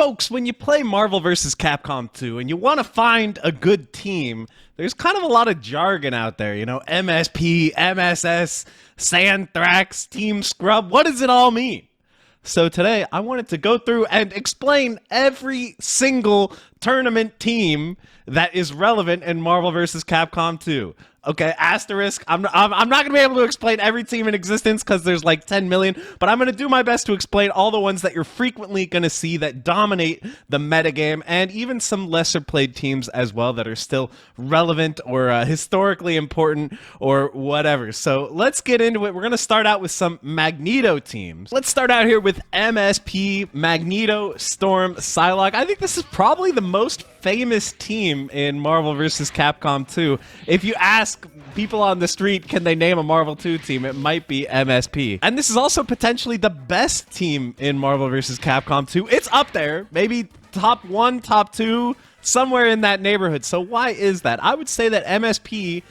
Folks, when you play Marvel vs. Capcom 2 and you want to find a good team, there's kind of a lot of jargon out there, you know, MSP, MSS, Sandthrax, Team Scrub. What does it all mean? So today, I wanted to go through and explain every single tournament team that is relevant in Marvel vs. Capcom 2. Okay, asterisk, I'm not going to be able to explain every team in existence because there's like 10 million, but I'm going to do my best to explain all the ones that you're frequently going to see that dominate the metagame, and even some lesser played teams as well that are still relevant or historically important or whatever. So let's get into it. We're going to start out with some Magneto teams. Let's start out here with MSP, Magneto, Storm, Psylocke. I think this is probably the most famous team in Marvel vs. Capcom 2. If you ask people on the street, can they name a Marvel 2 team, it might be MSP. And this is also potentially the best team in Marvel vs. Capcom 2. It's up there, maybe top 1, top 2, somewhere in that neighborhood. So why is that? I would say that MSP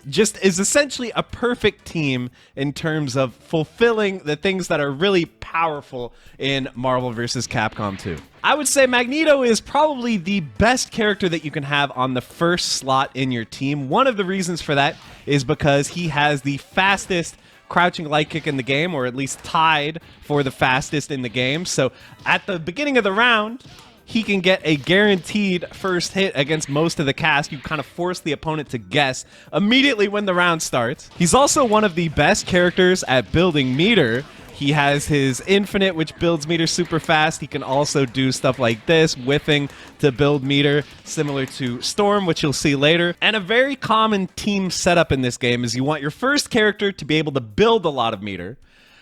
just is essentially a perfect team in terms of fulfilling the things that are really powerful in Marvel vs. Capcom 2. I would say Magneto is probably the best character that you can have on the first slot in your team. One of the reasons for that is because he has the fastest crouching light kick in the game, or at least tied for the fastest in the game. So at the beginning of the round, he can get a guaranteed first hit against most of the cast. You kind of force the opponent to guess immediately when the round starts. He's also one of the best characters at building meter. He has his infinite, which builds meter super fast. He can also do stuff like this, whiffing to build meter, similar to Storm, which you'll see later. And a very common team setup in this game is you want your first character to be able to build a lot of meter,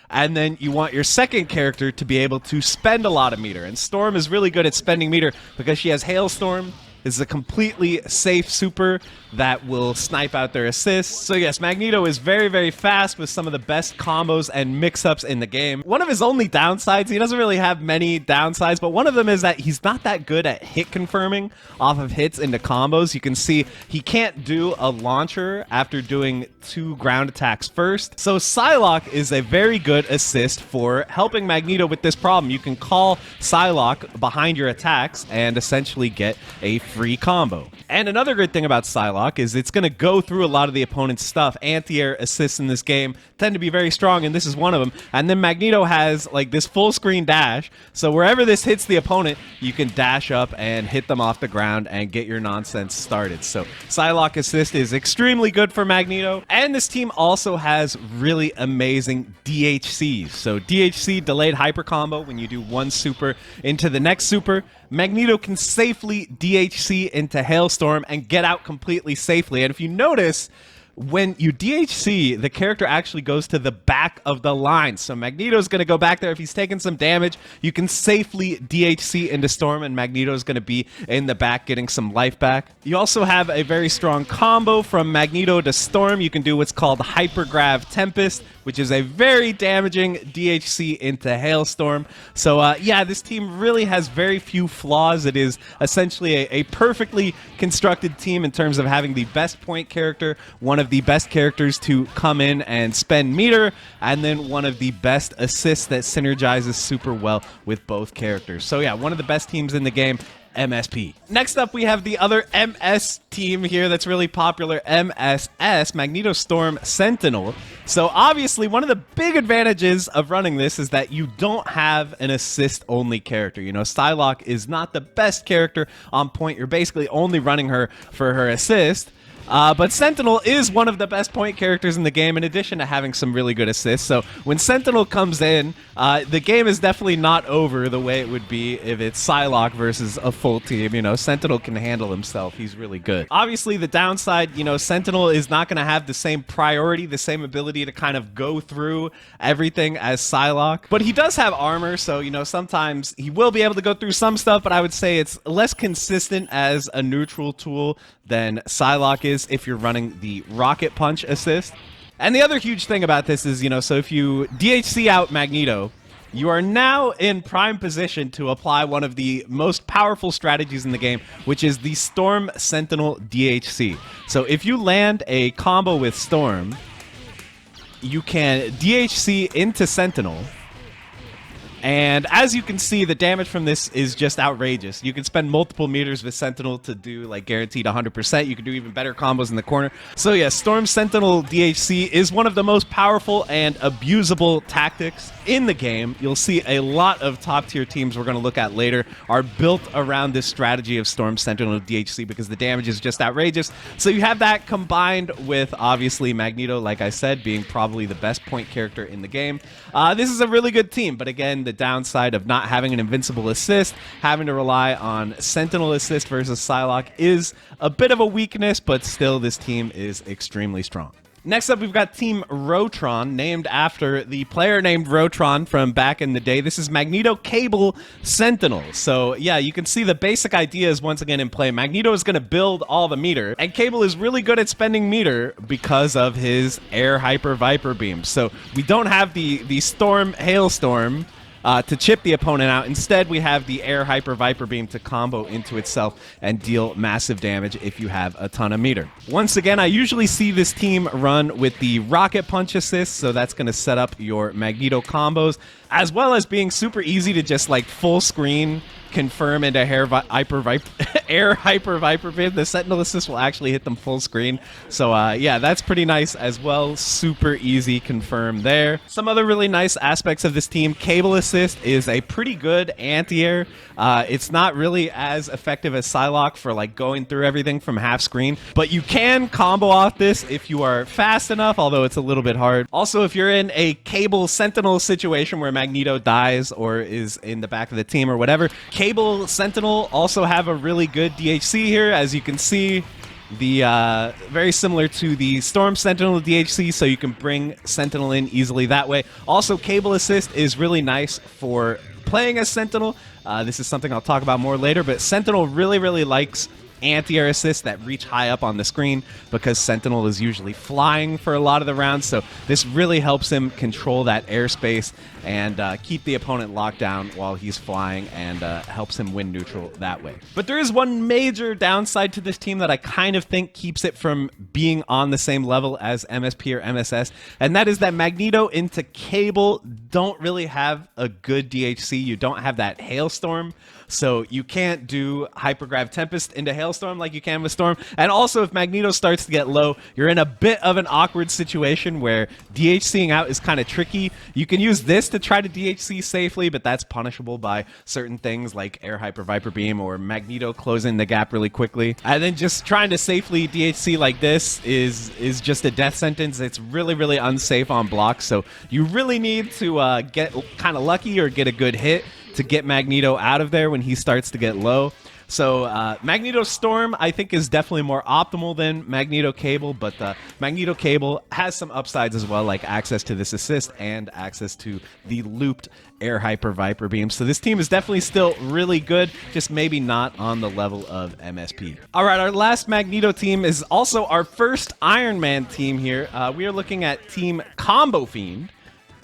and then you want your second character to be able to spend a lot of meter. And Storm is really good at spending meter because she has Hailstorm. This is a completely safe super that will snipe out their assists. So yes, Magneto is very, very fast with some of the best combos and mix-ups in the game. One of his only downsides, he doesn't really have many downsides, but one of them is that he's not that good at hit confirming off of hits into combos. You can see he can't do a launcher after doing 2 ground attacks first. So Psylocke is a very good assist for helping Magneto with this problem. You can call Psylocke behind your attacks and essentially get a free combo. And another good thing about Psylocke is it's going to go through a lot of the opponent's stuff. Anti-air assists in this game tend to be very strong, and this is one of them. And then Magneto has like this full screen dash, so wherever this hits the opponent, you can dash up and hit them off the ground and get your nonsense started. So Psylocke assist is extremely good for Magneto. And this team also has really amazing DHCs. So DHC, delayed hyper combo, when you do one super into the next super, Magneto can safely DHC into Hailstorm and get out completely safely. And if you notice, when you DHC, the character actually goes to the back of the line. So Magneto's going to go back there. If he's taking some damage, you can safely DHC into Storm, and Magneto's going to be in the back getting some life back. You also have a very strong combo from Magneto to Storm. You can do what's called Hypergrav Tempest, which is a very damaging DHC into Hailstorm. So yeah, this team really has very few flaws. It is essentially a perfectly constructed team in terms of having the best point character, one of the best characters to come in and spend meter, and then one of the best assists that synergizes super well with both characters. So yeah, one of the best teams in the game, MSP. Next up, we have the other MS team here that's really popular, MSS, Magneto, Storm, Sentinel. So obviously, one of the big advantages of running this is that you don't have an assist-only character. You know, Psylocke is not the best character on point. You're basically only running her for her assist. But Sentinel is one of the best point characters in the game, in addition to having some really good assists. So when Sentinel comes in, the game is definitely not over the way it would be if it's Psylocke versus a full team. You know, Sentinel can handle himself. He's really good. Obviously, the downside, you know, Sentinel is not going to have the same priority, the same ability to kind of go through everything as Psylocke. But he does have armor, so, you know, sometimes he will be able to go through some stuff, but I would say it's less consistent as a neutral tool than Psylocke is if you're running the Rocket Punch assist. And the other huge thing about this is, you know, so if you DHC out Magneto, you are now in prime position to apply one of the most powerful strategies in the game, which is the Storm Sentinel DHC. So if you land a combo with Storm, you can DHC into Sentinel, And as you can see, the damage from this is just outrageous. You can spend multiple meters with Sentinel to do like guaranteed 100%. You can do even better combos in the corner. So yeah, Storm Sentinel DHC is one of the most powerful and abusable tactics in the game. You'll see a lot of top tier teams we're going to look at later are built around this strategy of Storm Sentinel DHC because the damage is just outrageous. So you have that combined with obviously Magneto, like I said, being probably the best point character in the game. This is a really good team, but again, the downside of not having an invincible assist, having to rely on Sentinel assist versus Psylocke is a bit of a weakness, but still this team is extremely strong. Next up, we've got Team Rotron, named after the player named Rotron from back in the day. This is Magneto Cable Sentinel. So yeah, you can see the basic idea is once again in play. Magneto is going to build all the meter, and Cable is really good at spending meter because of his Air Hyper Viper beams. So we don't have the Storm Hailstorm to chip the opponent out. Instead, we have the Air Hyper Viper Beam to combo into itself and deal massive damage if you have a ton of meter. Once again, I usually see this team run with the Rocket Punch assist, so that's going to set up your Magneto combos, as well as being super easy to just like full screen confirm into Air Hyper Viper Beam. The Sentinel assist will actually hit them full screen. So yeah, that's pretty nice as well. Super easy confirm there. Some other really nice aspects of this team. Cable assist is a pretty good anti-air. It's not really as effective as Psylocke for like going through everything from half screen, but you can combo off this if you are fast enough, although it's a little bit hard. Also, if you're in a Cable Sentinel situation where Magneto dies or is in the back of the team or whatever, Cable Sentinel also have a really good DHC here. As you can see, the very similar to the Storm Sentinel DHC, so you can bring Sentinel in easily that way. Also, Cable Assist is really nice for playing as Sentinel. This is something I'll talk about more later, but Sentinel really likes anti-air assists that reach high up on the screen because Sentinel is usually flying for a lot of the rounds, so this really helps him control that airspace and keep the opponent locked down while he's flying, and helps him win neutral that way. But there is one major downside to this team that I kind of think keeps it from being on the same level as MSP or MSS, and that is that Magneto into Cable don't really have a good DHC. You don't have that Hailstorm, so you can't do Hypergrav Tempest into Hailstorm like you can with Storm. And also, if Magneto starts to get low, you're in a bit of an awkward situation where DHCing out is kind of tricky. You can use this to try to DHC safely, but that's punishable by certain things like Air Hyper Viper Beam or Magneto closing the gap really quickly. And then just trying to safely DHC like this is just a death sentence. It's really unsafe on blocks, so you really need to get kind of lucky or get a good hit to get Magneto out of there when he starts to get low. So Magneto Storm, I think, is definitely more optimal than Magneto Cable, but Magneto Cable has some upsides as well, like access to this assist and access to the looped Air Hyper Viper Beam. So this team is definitely still really good, just maybe not on the level of MSP. All right, our last Magneto team is also our first Iron Man team here. We are looking at Team Combo Fiend,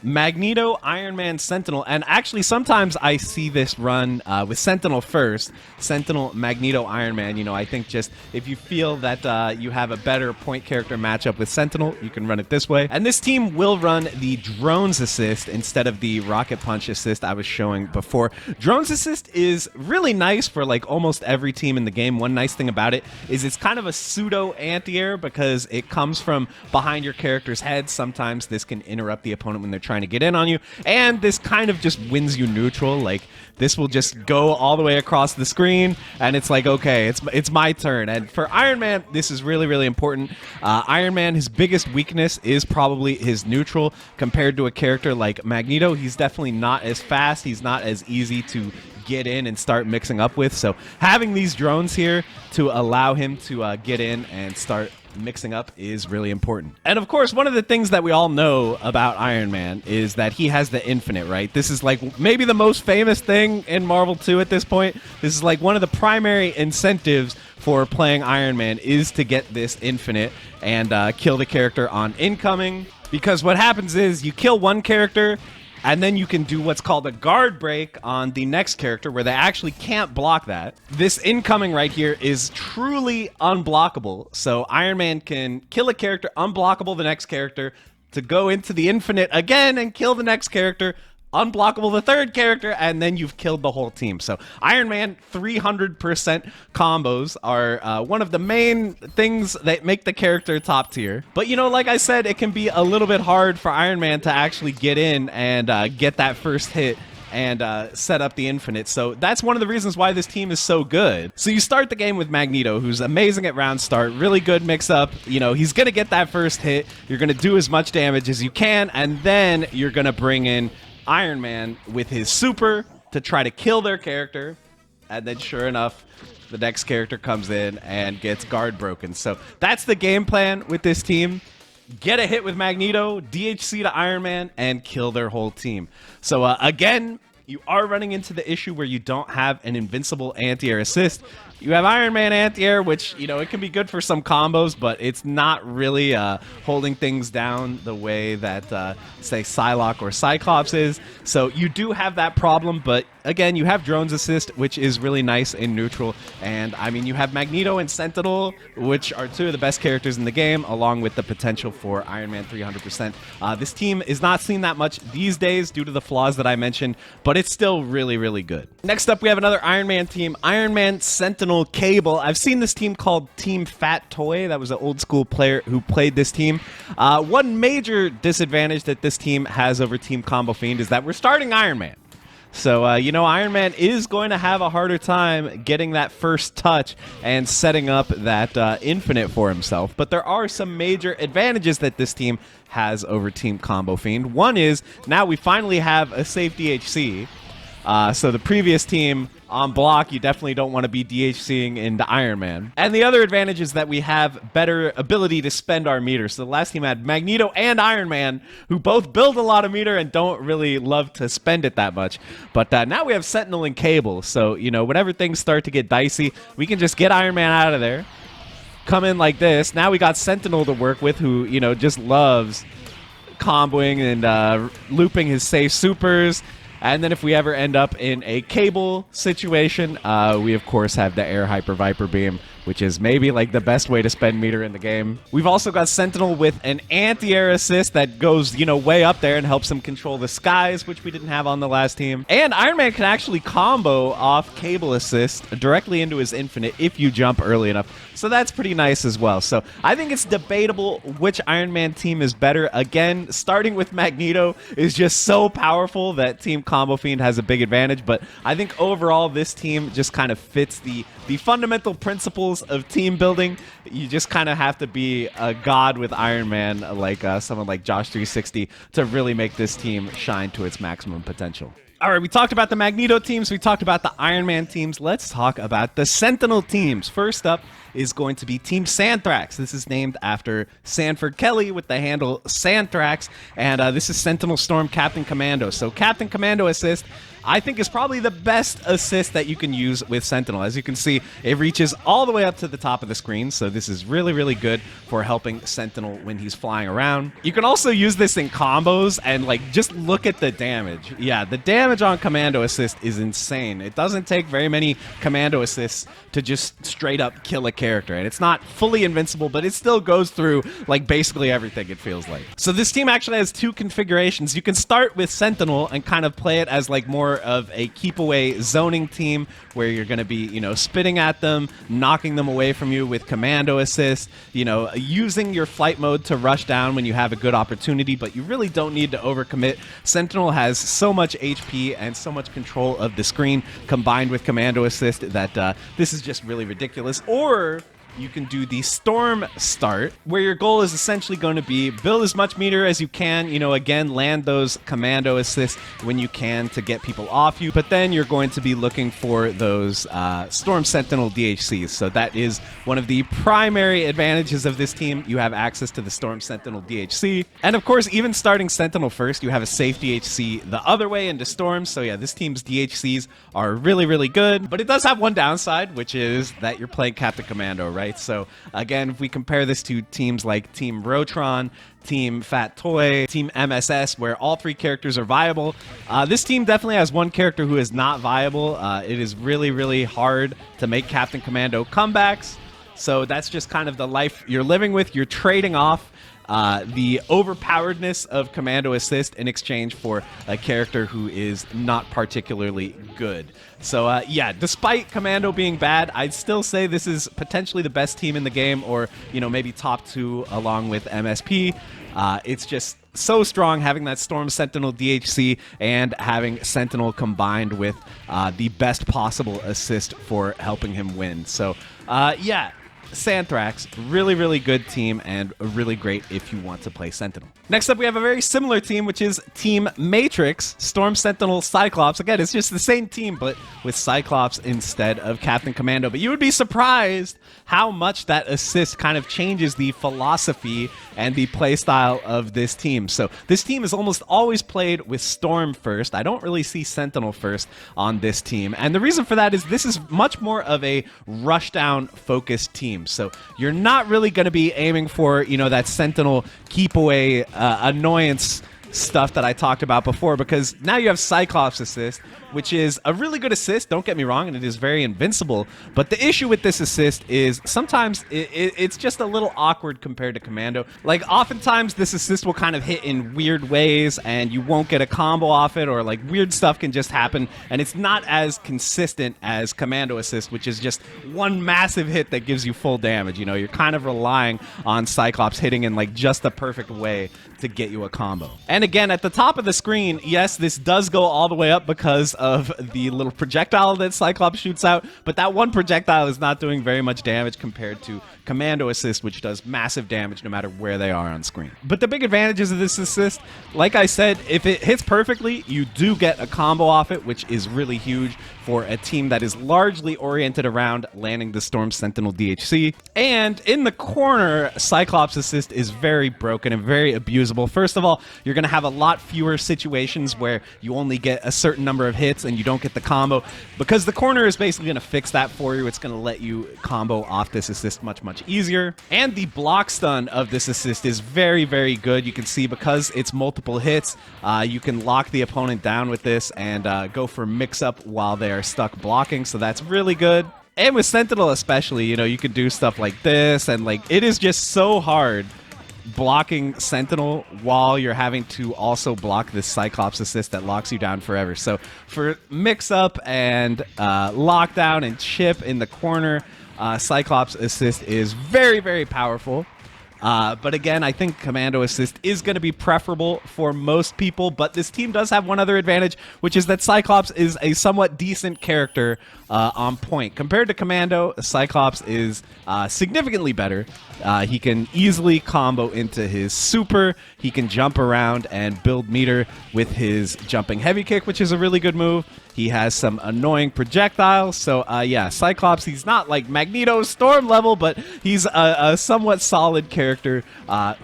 Magneto, Iron Man, Sentinel, and actually sometimes I see this run with Sentinel first. Sentinel, Magneto, Iron Man. You know, I think just if you feel that you have a better point character matchup with Sentinel, you can run it this way. And this team will run the Drones Assist instead of the Rocket Punch Assist I was showing before. Drones Assist is really nice for like almost every team in the game. One nice thing about it is it's kind of a pseudo anti-air because it comes from behind your character's head. Sometimes this can interrupt the opponent when they're trying to get in on you, and this kind of just wins you neutral. Like, this will just go all the way across the screen, and it's like, okay, it's my turn. And for Iron Man, this is really important. Iron Man, his biggest weakness is probably his neutral. Compared to a character like Magneto, he's definitely not as fast, he's not as easy to get in and start mixing up with, so having these drones here to allow him to get in and start mixing up is really important. And of course, one of the things that we all know about Iron Man is that he has the infinite, right? This is like maybe the most famous thing in Marvel 2 at this point. This is like one of the primary incentives for playing Iron Man is to get this infinite and kill the character on incoming, because what happens is you kill one character and then you can do what's called a guard break on the next character where they actually can't block that. This incoming right here is truly unblockable. So Iron Man can kill a character, unblockable the next character, to go into the infinite again and kill the next character, unblockable the third character, and then you've killed the whole team. So Iron Man 300% combos are one of the main things that make the character top tier. But you know, like I said, it can be a little bit hard for Iron Man to actually get in and get that first hit and set up the infinite. So that's one of the reasons why this team is so good. So you start the game with Magneto, who's amazing at round start, really good mix-up. You know, he's going to get that first hit. You're going to do as much damage as you can, and then you're going to bring in Iron Man with his super to try to kill their character. And then sure enough, the next character comes in and gets guard broken. So that's the game plan with this team. Get a hit with Magneto, DHC to Iron Man, and kill their whole team. So again, you are running into the issue where you don't have an invincible anti-air assist. You have Iron Man anti-air, which, you know, it can be good for some combos, but it's not really holding things down the way that, say, Psylocke or Cyclops is. So you do have that problem, but again, you have Drone's assist, which is really nice in neutral. And, I mean, you have Magneto and Sentinel, which are two of the best characters in the game, along with the potential for Iron Man 300%. This team is not seen that much these days due to the flaws that I mentioned, but it's still really, really good. Next up, we have another Iron Man team, Iron Man Sentinel Cable. I've seen this team called Team Fat Toy. That was an old school player who played this team. One major disadvantage that this team has over Team Combo Fiend is that we're starting Iron Man. So, you know, Iron Man is going to have a harder time getting that first touch and setting up that infinite for himself. But there are some major advantages that this team has over Team Combo Fiend. One is now we finally have a safe DHC. So the previous team on block, you definitely don't want to be DHCing into Iron Man. And the other advantage is that we have better ability to spend our meter. So the last team had Magneto and Iron Man, who both build a lot of meter and don't really love to spend it that much. But now we have Sentinel and Cable. So, you know, whenever things start to get dicey, we can just get Iron Man out of there, come in like this. Now we got Sentinel to work with, who, you know, just loves comboing and looping his safe supers. And then if we ever end up in a Cable situation, we of course have the Air Hyper Viper Beam, which is maybe like the best way to spend meter in the game. We've also got Sentinel with an anti-air assist that goes, you know, way up there and helps him control the skies, which we didn't have on the last team. And Iron Man can actually combo off Cable assist directly into his infinite if you jump early enough. So that's pretty nice as well. So I think it's debatable which Iron Man team is better. Again, starting with Magneto is just so powerful that Team Combo Fiend has a big advantage. But I think overall this team just kind of fits the fundamental principles of team building. You just kind of have to be a god with Iron Man, like someone like Josh 360, to really make this team shine to its maximum potential. All right, we talked about the Magneto teams, we talked about the Iron Man teams. Let's talk about the Sentinel teams. First up is going to be Team Santhrax. This is named after Sanford Kelly with the handle Santhrax, and this is Sentinel Storm Captain Commando. So Captain Commando assist, I think, is probably the best assist that you can use with Sentinel. As you can see, it reaches all the way up to the top of the screen, so this is really, really good for helping Sentinel when he's flying around. You can also use this in combos, and like, just look at the damage. Yeah, the damage on Commando assist is insane. It doesn't take very many Commando assists to just straight up kill a character, and it's not fully invincible, but it still goes through like basically everything, it feels like. So this team actually has two configurations. You can start with Sentinel and kind of play it as like more of a keep away zoning team where you're going to be, you know, spitting at them, knocking them away from you with Commando assist, you know, using your flight mode to rush down when you have a good opportunity, but you really don't need to overcommit. Sentinel has so much HP and so much control of the screen combined with Commando assist that this is just really ridiculous. Or you can do the Storm start, where your goal is essentially going to be build as much meter as you can, you know, again, land those Commando assists when you can to get people off you, but then you're going to be looking for those Storm Sentinel DHCs. So that is one of the primary advantages of this team. You have access to the Storm Sentinel DHC, and of course, even starting Sentinel first, you have a safe DHC the other way into Storm. So yeah, this team's DHCs are really, really good, but it does have one downside, which is that you're playing Captain Commando, right? So again, if we compare this to teams like Team Rotron, Team Fat Toy, Team MSS, where all three characters are viable, this team definitely has one character who is not viable. It is really, really hard to make Captain Commando comebacks. So that's just kind of the life you're living with. You're trading off the overpoweredness of Commando Assist in exchange for a character who is not particularly good. So yeah, despite Commando being bad, I'd still say this is potentially the best team in the game, or maybe top 2 along with MSP. It's just so strong having that Storm Sentinel DHC and having Sentinel combined with the best possible assist for helping him win. So yeah, Santhrax, really, really good team and really great if you want to play Sentinel. Next up, we have a very similar team, which is Team Matrix, Storm Sentinel Cyclops. Again, it's just the same team, but with Cyclops instead of Captain Commando. But you would be surprised how much that assist kind of changes the philosophy and the playstyle of this team. So this team is almost always played with Storm first. I don't really see Sentinel first on this team. And the reason for that is this is much more of a rushdown focused team. So you're not really going to be aiming for, that Sentinel keep away annoyance stuff that I talked about before, because now you have Cyclops assist, which is a really good assist, don't get me wrong, and it is very invincible, but the issue with this assist is sometimes it's just a little awkward compared to Commando. Like, oftentimes this assist will kind of hit in weird ways and you won't get a combo off it, or like weird stuff can just happen, and it's not as consistent as Commando assist, which is just one massive hit that gives you full damage. You're kind of relying on Cyclops hitting in like just the perfect way to get you a combo. And again, at the top of the screen, yes, this does go all the way up because of the little projectile that Cyclops shoots out, but that one projectile is not doing very much damage compared to Commando assist, which does massive damage no matter where they are on screen. But the big advantages of this assist, like I said, if it hits perfectly, you do get a combo off it, which is really huge for a team that is largely oriented around landing the Storm Sentinel DHC. And in the corner, Cyclops assist is very broken and very abusable. First of all, you're going to have a lot fewer situations where you only get a certain number of hits and you don't get the combo, because the corner is basically going to fix that for you. It's going to let you combo off this assist much, much easier. And the block stun of this assist is very, very good. You can see because it's multiple hits, you can lock the opponent down with this and go for mix-up while they're stuck blocking, so that's really good. And with Sentinel especially, you can do stuff like this, and like it is just so hard blocking Sentinel while you're having to also block this Cyclops assist that locks you down forever. So for mix-up and lockdown and chip in the corner, Cyclops assist is very, very powerful. But again, I think Commando assist is going to be preferable for most people, but this team does have one other advantage, which is that Cyclops is a somewhat decent character on point. Compared to Commando, Cyclops is significantly better. He can easily combo into his super, he can jump around and build meter with his jumping heavy kick, which is a really good move. He has some annoying projectiles, so yeah, Cyclops, he's not like Magneto Storm level, but he's a somewhat solid character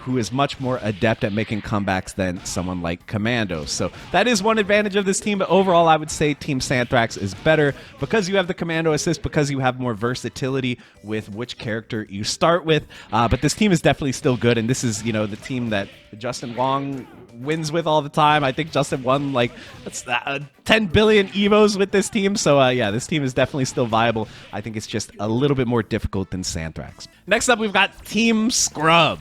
who is much more adept at making comebacks than someone like Commando. So that is one advantage of this team, but overall I would say Team Santhrax is better because you have the Commando assist, because you have more versatility with which character you start with, but this team is definitely still good, and this is, the team that Justin Wong wins with all the time. I think Justin won like 10 billion Evos with this team. So yeah, this team is definitely still viable. I think it's just a little bit more difficult than Santhrax. Next up, we've got Team Scrub.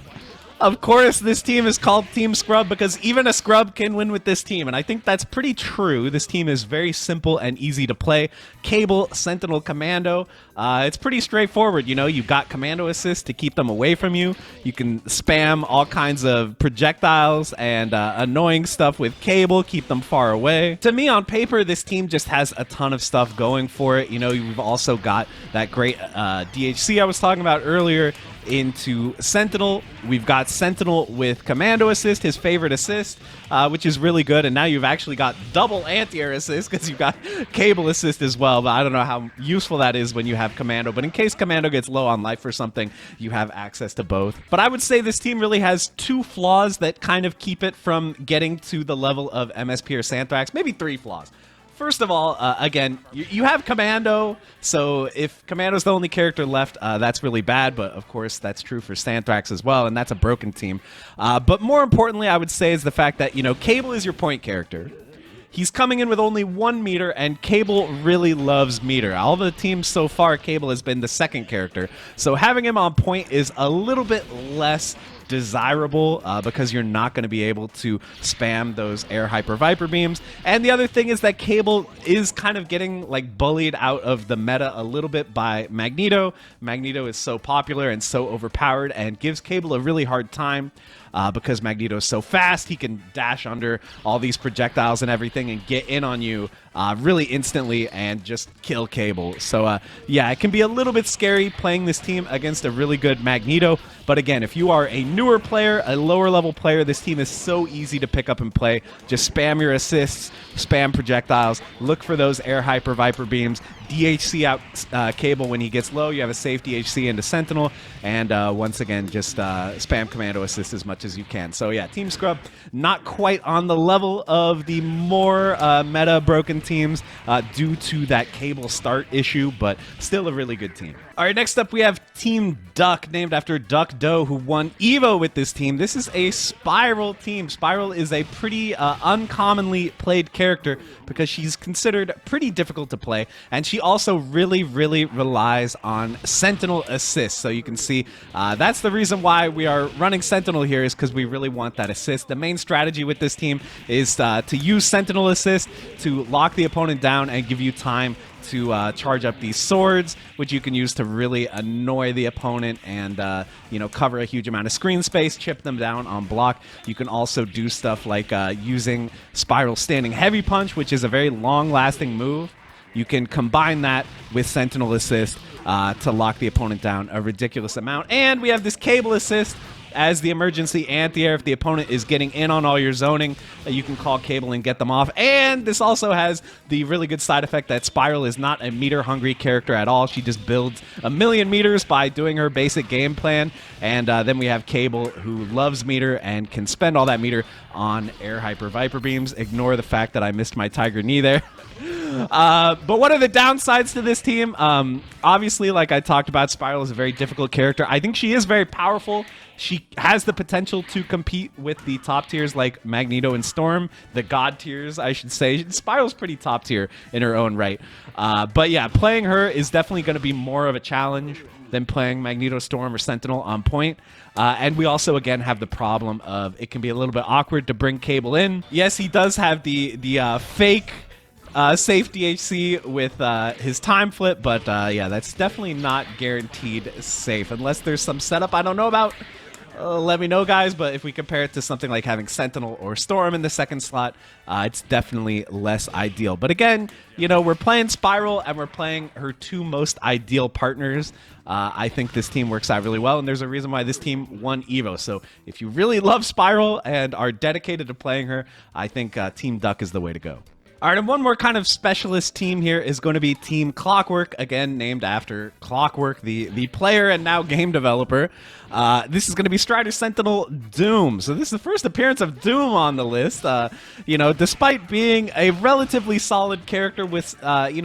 Of course, this team is called Team Scrub because even a scrub can win with this team, and I think that's pretty true. This team is very simple and easy to play. Cable, Sentinel, Commando. It's pretty straightforward. You've got Commando assist to keep them away from you. You can spam all kinds of projectiles and annoying stuff with Cable, keep them far away. To me, on paper, this team just has a ton of stuff going for it. You've also got that great DHC I was talking about earlier into Sentinel. We've got Sentinel with Commando assist, his favorite assist, which is really good. And now you've actually got double anti-air assist because you've got Cable assist as well. But I don't know how useful that is when you have Commando. But in case Commando gets low on life or something, you have access to both. But I would say this team really has two flaws that kind of keep it from getting to the level of MSP or Santhrax. Maybe three flaws. First of all, again, you have Commando, so if Commando's the only character left, that's really bad, but of course that's true for Santhrax as well, and that's a broken team. But more importantly, I would say is the fact that, Cable is your point character. He's coming in with only 1 meter, and Cable really loves meter. All the teams so far, Cable has been the second character, so having him on point is a little bit less desirable because you're not going to be able to spam those air hyper viper beams. And the other thing is that Cable is kind of getting like bullied out of the meta a little bit by Magneto. Magneto is so popular and so overpowered and gives Cable a really hard time. Because Magneto is so fast, he can dash under all these projectiles and everything and get in on you really instantly and just kill Cable. So, yeah, it can be a little bit scary playing this team against a really good Magneto. But again, if you are a newer player, a lower level player, this team is so easy to pick up and play. Just spam your assists, spam projectiles, look for those air hyper viper beams, DHC out Cable when he gets low. You have a safe DHC into Sentinel, and once again, just spam commando assist as much as you can. So yeah, Team Scrub not quite on the level of the more meta broken teams due to that Cable start issue, but still a really good team. All right, next up we have Team Duck, named after Duck Doe, who won EVO with this team. This is a Spiral team. Spiral is a pretty uncommonly played character because she's considered pretty difficult to play, and she also really relies on Sentinel assist. So you can see that's the reason why we are running Sentinel here, is because we really want that assist. The main strategy with this team is to use Sentinel assist to lock the opponent down and give you time to charge up these swords, which you can use to really annoy the opponent and cover a huge amount of screen space, chip them down on block. You can also do stuff like using Spiral Standing Heavy Punch, which is a very long-lasting move. You can combine that with Sentinel assist to lock the opponent down a ridiculous amount. And we have this Cable assist as the emergency anti-air. If the opponent is getting in on all your zoning, you can call Cable and get them off. And this also has the really good side effect that Spiral is not a meter-hungry character at all. She just builds 1,000,000 meters by doing her basic game plan. And then we have Cable, who loves meter and can spend all that meter on air hyper viper beams. Ignore the fact that I missed my Tiger Knee there. But what are the downsides to this team? Obviously, like I talked about, Spiral is a very difficult character. I think she is very powerful. She has the potential to compete with the top tiers like Magneto and Storm, the god tiers, I should say. Spiral's pretty top tier in her own right. But yeah, playing her is definitely going to be more of a challenge than playing Magneto, Storm, or Sentinel on point. And we also, again, have the problem of it can be a little bit awkward to bring Cable in. Yes, he does have the fake safe DHC with his time flip, but yeah, that's definitely not guaranteed safe unless there's some setup I don't know about. Let me know, guys, but if we compare it to something like having Sentinel or Storm in the second slot, it's definitely less ideal. But again, we're playing Spiral and we're playing her two most ideal partners. I think this team works out really well, and there's a reason why this team won EVO. So if you really love Spiral and are dedicated to playing her, I think Team Duck is the way to go. All right, and one more kind of specialist team here is going to be Team Clockwork, again named after Clockwork, the player and now game developer. This is going to be Strider Sentinel Doom. So this is the first appearance of Doom on the list. Despite being a relatively solid character with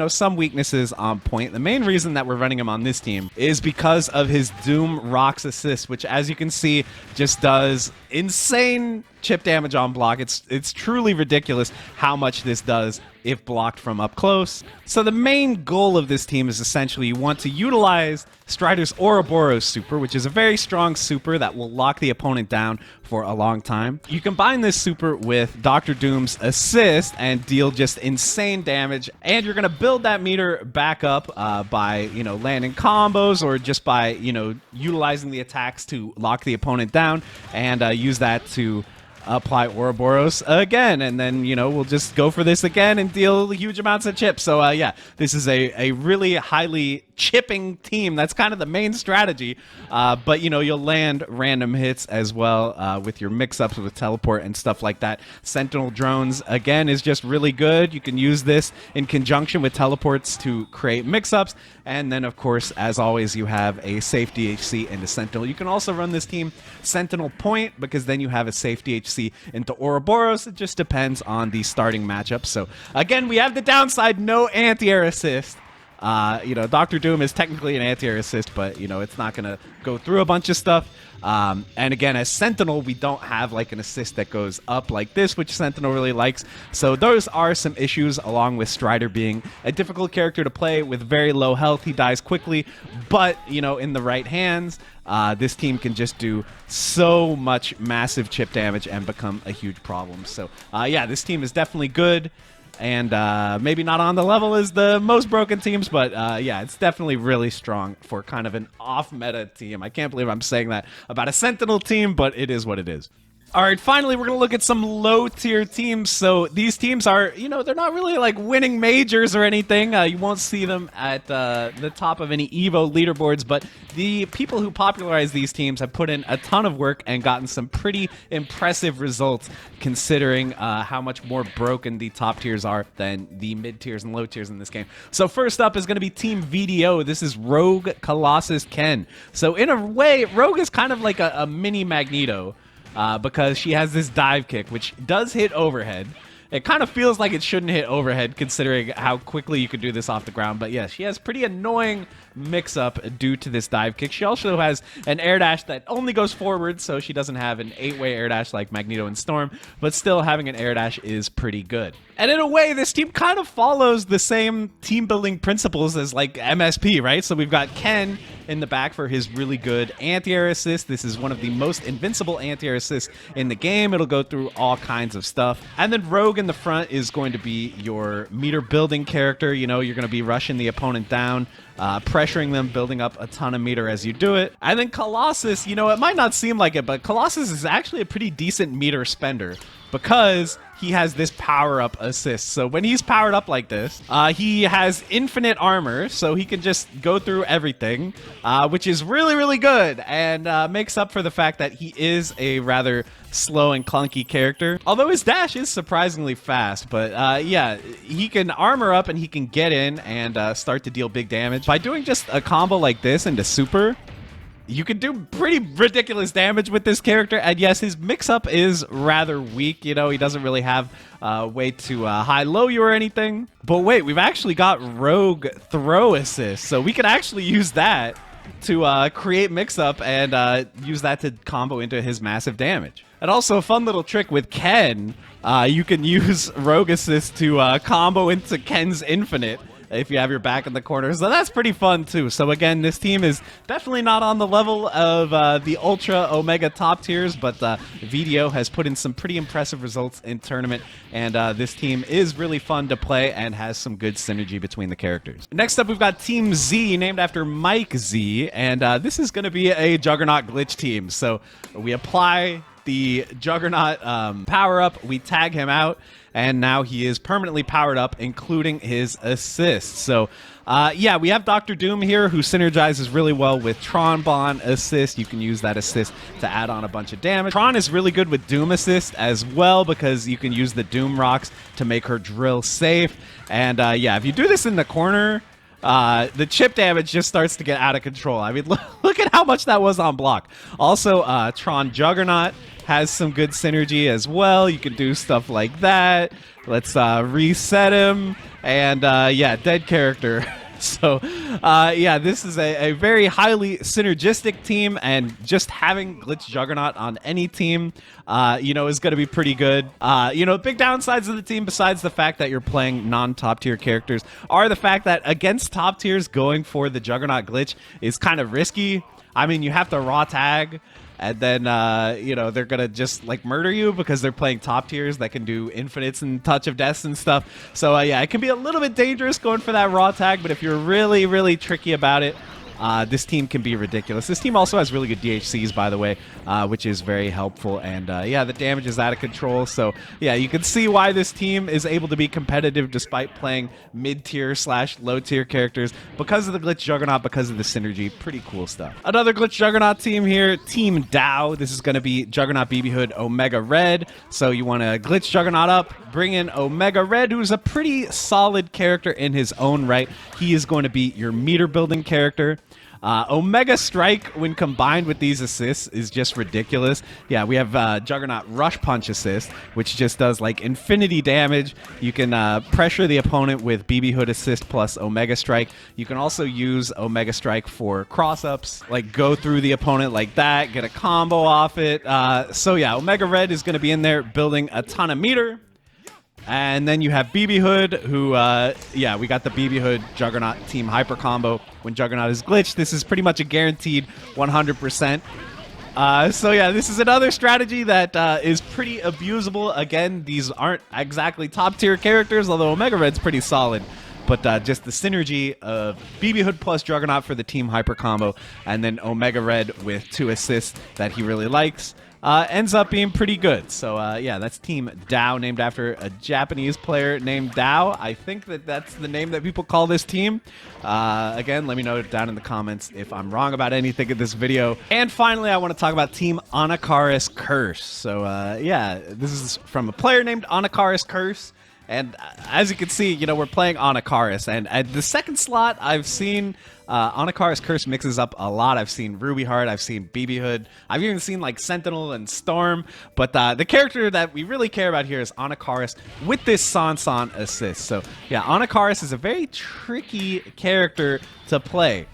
some weaknesses on point, the main reason that we're running him on this team is because of his Doom Rocks assist, which, as you can see, just does insane chip damage on block. It's truly ridiculous how much this does if blocked from up close. So the main goal of this team is essentially you want to utilize Strider's Ouroboros super, which is a very strong super that will lock the opponent down for a long time. You combine this super with Dr. Doom's assist and deal just insane damage, and you're going to build that meter back up by landing combos or just by utilizing the attacks to lock the opponent down and use that to apply Ouroboros again, and then we'll just go for this again and deal huge amounts of chips. So yeah, this is a really highly chipping team. That's kind of the main strategy, but you'll land random hits as well with your mix-ups with teleport and stuff like that. Sentinel drones again is just really good. You can use this in conjunction with teleports to create mix-ups, and then of course, as always, you have a safe DHC into Sentinel. You can also run this team Sentinel Point, because then you have a safe DHC into Ouroboros. It just depends on the starting matchup. So again, we have the downside, no anti-air assist. Dr. Doom is technically an anti-air assist, but, it's not going to go through a bunch of stuff. And again, as Sentinel, we don't have like an assist that goes up like this, which Sentinel really likes. So those are some issues, along with Strider being a difficult character to play with very low health. He dies quickly, but, in the right hands, this team can just do so much massive chip damage and become a huge problem. So, yeah, this team is definitely good. And maybe not on the level as the most broken teams, but yeah, it's definitely really strong for kind of an off-meta team. I can't believe I'm saying that about a Sentinel team, but it is what it is. All right, finally, we're going to look at some low-tier teams. So these teams are, they're not really like winning majors or anything. You won't see them at the top of any EVO leaderboards, but the people who popularize these teams have put in a ton of work and gotten some pretty impressive results, considering how much more broken the top tiers are than the mid tiers and low tiers in this game. So first up is going to be Team VDO. This is Rogue, Colossus, Ken. So in a way, Rogue is kind of like a mini Magneto. Because she has this dive kick, which does hit overhead. It kind of feels like it shouldn't hit overhead, considering how quickly you could do this off the ground. But yeah, she has pretty annoying mix-up due to this dive kick. She also has an air dash that only goes forward, so she doesn't have an 8-way air dash like Magneto and Storm, but still having an air dash is pretty good. And in a way, this team kind of follows the same team-building principles as like MSP, right? So we've got Ken in the back for his really good anti-air assist. This is one of the most invincible anti-air assists in the game. It'll go through all kinds of stuff. And then Rogue in the front is going to be your meter building character. You're going to be rushing the opponent down, pressuring them, building up a ton of meter as you do it. And then Colossus, it might not seem like it, but Colossus is actually a pretty decent meter spender because he has this power-up assist. So when he's powered up like this, he has infinite armor, so he can just go through everything, which is really, really good, and makes up for the fact that he is a rather slow and clunky character. Although his dash is surprisingly fast, but yeah, he can armor up and he can get in and start to deal big damage. By doing just a combo like this into super, you can do pretty ridiculous damage with this character, and yes, his mix-up is rather weak. He doesn't really have a way to high-low you or anything. But wait, we've actually got Rogue throw assist, so we can actually use that to create mix-up and use that to combo into his massive damage. And also a fun little trick with Ken, you can use Rogue assist to combo into Ken's infinite if you have your back in the corner. So that's pretty fun too. So again, this team is definitely not on the level of the Ultra Omega top tiers, but VDO has put in some pretty impressive results in tournament, and this team is really fun to play and has some good synergy between the characters. Next up, we've got Team Z, named after Mike Z, and this is going to be a Juggernaut glitch team. So we apply the Juggernaut power-up, we tag him out, and now he is permanently powered up, including his assist. So, yeah, we have Dr. Doom here, who synergizes really well with Tron Bond assist. You can use that assist to add on a bunch of damage. Tron is really good with Doom assist as well, because you can use the Doom rocks to make her drill safe. And, yeah, if you do this in the corner, the chip damage just starts to get out of control. I mean, look at how much that was on block. Also, Tron Juggernaut has some good synergy as well. You can do stuff like that. Let's reset him. And yeah, dead character. So yeah, this is a very highly synergistic team, and just having Glitch Juggernaut on any team, is going to be pretty good. Big downsides of the team, besides the fact that you're playing non-top tier characters, are the fact that against top tiers, going for the Juggernaut glitch is kind of risky. I mean, you have to raw tag, and then, they're going to just, like, murder you because they're playing top tiers that can do infinites and touch of deaths and stuff. So, yeah, it can be a little bit dangerous going for that raw tag, but if you're really, really tricky about it, this team can be ridiculous. This team also has really good DHCs, by the way, which is very helpful. And, yeah, the damage is out of control. So, yeah, you can see why this team is able to be competitive despite playing mid-tier / low-tier characters because of the Glitch Juggernaut, because of the synergy. Pretty cool stuff. Another Glitch Juggernaut team here, Team Dow. This is going to be Juggernaut BB Hood Omega Red. So you want to Glitch Juggernaut up, bring in Omega Red, who's a pretty solid character in his own right. He is going to be your meter building character. Omega Strike, when combined with these assists, is just ridiculous. Yeah, we have Juggernaut Rush Punch assist, which just does like infinity damage. You can pressure the opponent with BB Hood assist plus Omega Strike. You can also use Omega Strike for cross-ups, like go through the opponent like that, get a combo off it. So yeah, Omega Red is going to be in there building a ton of meter. And then you have BB Hood, who, yeah, we got the BB Hood Juggernaut team hyper combo. When Juggernaut is glitched, this is pretty much a guaranteed 100%. So yeah, this is another strategy that is pretty abusable. Again, these aren't exactly top tier characters, although Omega Red's pretty solid. But just the synergy of BB Hood plus Juggernaut for the team hyper combo, and then Omega Red with 2 assists that he really likes, ends up being pretty good. So yeah, that's Team Dao, named after a Japanese player named Dao. I think that's the name that people call this team. Again, let me know down in the comments if I'm wrong about anything in this video. And finally, I want to talk about Team Anakaris Curse. So yeah, this is from a player named Anakaris Curse. And as you can see, you know, we're playing Anakaris. And at the second slot, I've seen Anakaris Curse mixes up a lot. I've seen Ruby Heart, I've seen BB Hood, I've even seen like Sentinel and Storm. But the character that we really care about here is Anakaris with this Sansan assist. So yeah, Anakaris is a very tricky character to play.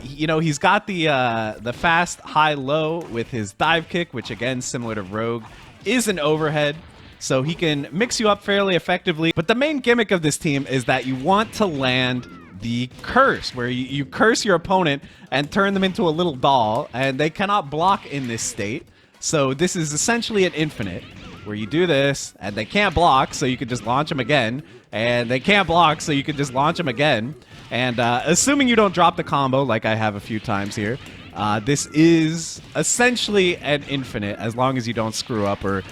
You know, he's got the fast high-low with his dive kick, which again, similar to Rogue, is an overhead. So he can mix you up fairly effectively. But the main gimmick of this team is that you want to land the curse, where you curse your opponent and turn them into a little doll, and they cannot block in this state. So this is essentially an infinite, where you do this, and they can't block, so you can just launch them again. And they can't block, so you can just launch them again. And assuming you don't drop the combo, like I have a few times here, this is essentially an infinite, as long as you don't screw up or,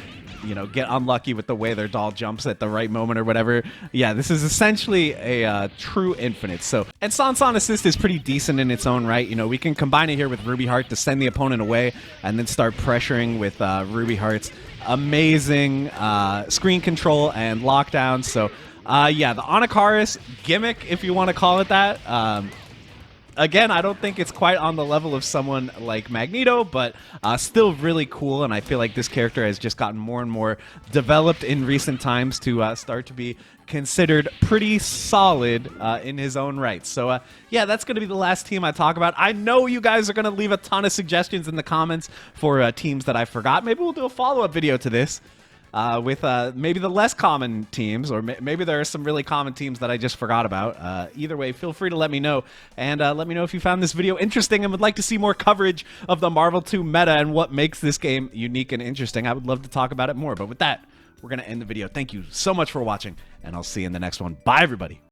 you know, get unlucky with the way their doll jumps at the right moment or whatever. Yeah, this is essentially a true infinite. So, and Sansan assist is pretty decent in its own right. You know, we can combine it here with Ruby Heart to send the opponent away and then start pressuring with Ruby Heart's amazing screen control and lockdown. So, yeah, the Anakaris gimmick, if you want to call it that. Again, I don't think it's quite on the level of someone like Magneto, but still really cool, and I feel like this character has just gotten more and more developed in recent times to start to be considered pretty solid in his own right. So, yeah, that's going to be the last team I talk about. I know you guys are going to leave a ton of suggestions in the comments for teams that I forgot. Maybe we'll do a follow-up video to this. With maybe the less common teams, or maybe there are some really common teams that I just forgot about. Either way, feel free to let me know, and let me know if you found this video interesting and would like to see more coverage of the Marvel 2 meta and what makes this game unique and interesting. I would love to talk about it more, but with that, we're going to end the video. Thank you so much for watching, and I'll see you in the next one. Bye, everybody.